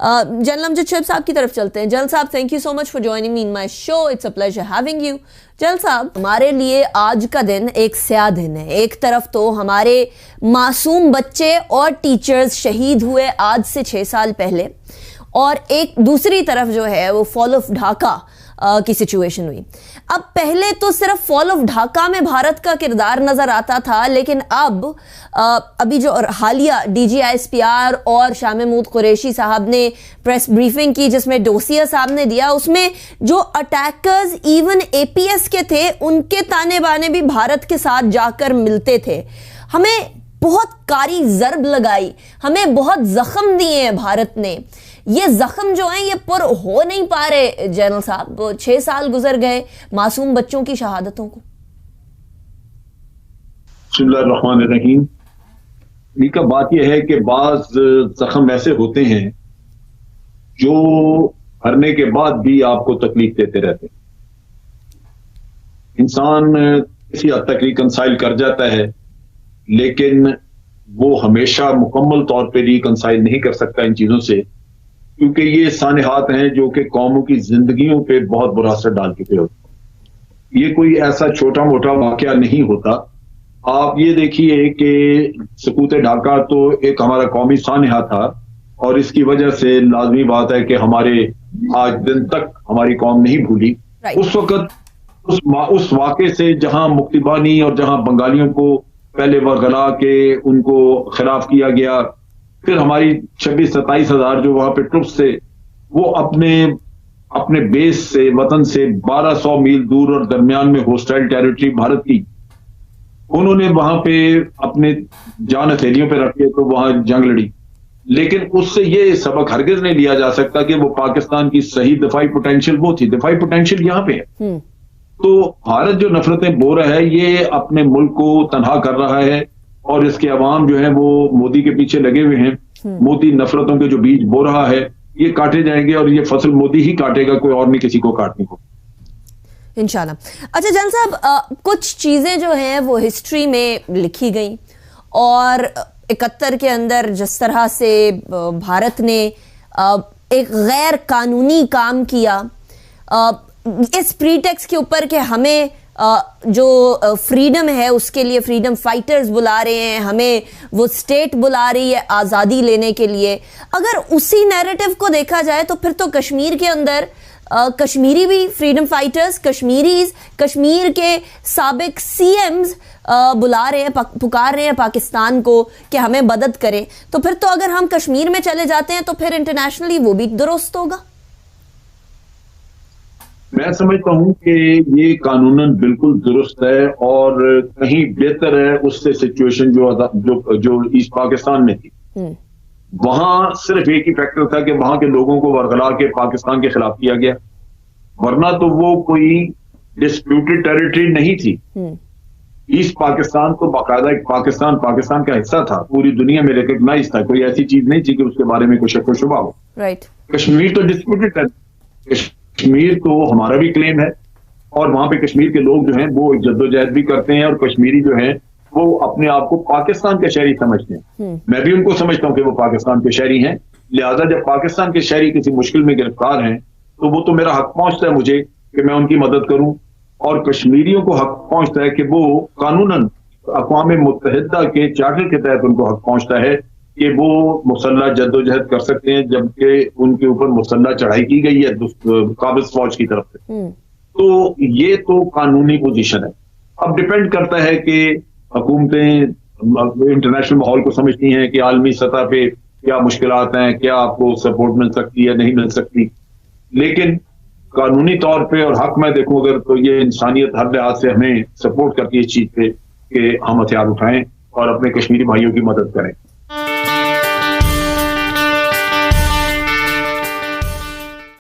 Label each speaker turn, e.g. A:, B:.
A: General Amjad Shoaib साहब की तरफ चलते हैं। जनरल साहब, thank you so much for joining me in my show, it's a pleasure having you. General साहब, हमारे लिए आज का दिन एक स्याह दिन है। एक तरफ तो हमारे मासूम बच्चे और टीचर्स शहीद हुए आज से 6 साल पहले, और एक दूसरी तरफ जो है वो फॉल ऑफ ढाका की सिचुएशन हुई। अब पहले तो सिर्फ फॉल ऑफ ढाका में भारत का किरदार नजर आता था, लेकिन अब अभी जो हालिया DGISPR और शाह महमूद कुरैशी साहब ने प्रेस ब्रीफिंग की जिसमें डोसिया साहब ने दिया, उसमें जो अटैकर्स इवन APS के थे उनके ताने बाने भी भारत के साथ जाकर मिलते थे। हमें बहुत कारी जर्ब लगाई, हमें बहुत जख्म दिए हैं भारत ने। ये जख्म जो है ये पुर हो नहीं पा रहे। जनरल साहब, 6 साल गुजर गए मासूम बच्चों की शहादतों को।
B: बिस्मिल्लाहिर्रहमानिर्रहीम। का बात यह है कि बाज जख्म ऐसे होते हैं जो हरने के बाद भी आपको तकलीफ देते रहते हैं। इंसान किसी हद तक रिकंसाइल कर जाता है, लेकिन वो हमेशा मुकम्मल तौर पे रिकंसाइल नहीं कर सकता इन चीजों से, क्योंकि ये सानहात हैं जो कि कौमों की जिंदगियों पे बहुत बुरा असर डाल चुके होते। ये कोई ऐसा छोटा मोटा वाकया नहीं होता। आप ये देखिए कि सकूत ढाका तो एक हमारा कौमी सानहा था, और इसकी वजह से लाजमी बात है कि हमारे आज दिन तक हमारी कौम नहीं भूली। उस वक्त उस वाक़े से जहां मुक्तिबानी और जहां बंगालियों को पहले वरगला के उनको खिलाफ किया गया, फिर हमारी 26-27 हजार जो वहां पे ट्रुप्स थे वो अपने बेस से, वतन से 1200 मील दूर और दरमियान में होस्टाइल टेरिटरी भारत की, उन्होंने वहां पे अपने जान हथेलियों पे रखे तो वहां जंग लड़ी। लेकिन उससे ये सबक हरगिज नहीं लिया जा सकता कि वो पाकिस्तान की सही दफाई पोटेंशियल वो थी। दफाई पोटेंशियल यहां पे है। तो भारत जो नफरतें बो रहा है, ये अपने मुल्क को तनहा कर रहा है, और इसके अवाम जो है वो मोदी के पीछे लगे हुए हैं। मोदी नफरतों के जो बीज बो रहा है ये काटे जाएंगे, और ये फसल मोदी ही काटेगा, कोई और नहीं किसी को काटने को,
A: इंशाल्लाह। अच्छा जनरल साहब, कुछ चीजें जो हैं वो हिस्ट्री में लिखी गई, और 71 के अंदर जिस तरह से भारत ने एक गैर कानूनी काम किया इस प्रीटेक्स के ऊपर कि हमें जो फ्रीडम है उसके लिए फ्रीडम फाइटर्स बुला रहे हैं, हमें वो स्टेट बुला रही है आज़ादी लेने के लिए। अगर उसी नैरेटिव को देखा जाए तो फिर तो कश्मीर के अंदर कश्मीरी भी फ्रीडम फाइटर्स, कश्मीर के साबिक CMs बुला रहे हैं, पुकार रहे हैं पाकिस्तान को कि हमें मदद करें। तो फिर तो अगर हम कश्मीर में चले जाते हैं तो फिर इंटरनेशनली वो भी दुरुस्त होगा।
B: मैं समझता हूं कि ये कानूनन बिल्कुल दुरुस्त है, और कहीं बेहतर है उससे सिचुएशन जो ईस्ट पाकिस्तान में थी। वहां सिर्फ एक ही फैक्टर था कि वहां के लोगों को वरगला के पाकिस्तान के खिलाफ किया गया, वरना तो वो कोई डिस्प्यूटेड टेरिटरी नहीं थी। ईस्ट पाकिस्तान तो बाकायदा एक पाकिस्तान का हिस्सा था, पूरी दुनिया में रिकॉग्नाइज था, कोई ऐसी चीज नहीं थी कि उसके बारे में कुछ शक व शुबा हो। कश्मीर तो डिस्प्यूटेड है, कश्मीर तो हमारा भी क्लेम है, और वहां पे कश्मीर के लोग जो हैं वो जद्दोजहद भी करते हैं, और कश्मीरी जो हैं वो अपने आप को पाकिस्तान के शहरी समझते हैं। मैं भी उनको समझता हूं कि वो पाकिस्तान के शहरी हैं, लिहाजा जब पाकिस्तान के शहरी किसी मुश्किल में गिरफ्तार हैं तो वो तो मेरा हक पहुंचता है मुझे कि मैं उनकी मदद करूं, और कश्मीरियों को हक पहुंचता है कि वो कानूनन अक़वाम मुत्तहिदा के चार्टर के तहत उनको हक पहुंचता है कि वो मुसल्लह जद्दोजहद कर सकते हैं, जबकि उनके ऊपर मुसल्लह चढ़ाई की गई है काबिज फौज की तरफ से। तो ये तो कानूनी पोजीशन है। अब डिपेंड करता है कि हुकूमतें इंटरनेशनल माहौल को समझती हैं कि आलमी सतह पे क्या मुश्किलात हैं, क्या आपको सपोर्ट मिल सकती है, नहीं मिल सकती। लेकिन कानूनी तौर पे और हक में देखूं अगर, तो ये इंसानियत हर लिहाज से हमें सपोर्ट करती है इस चीज पे कि हम हथियार उठाएं और अपने कश्मीरी भाइयों की मदद करें।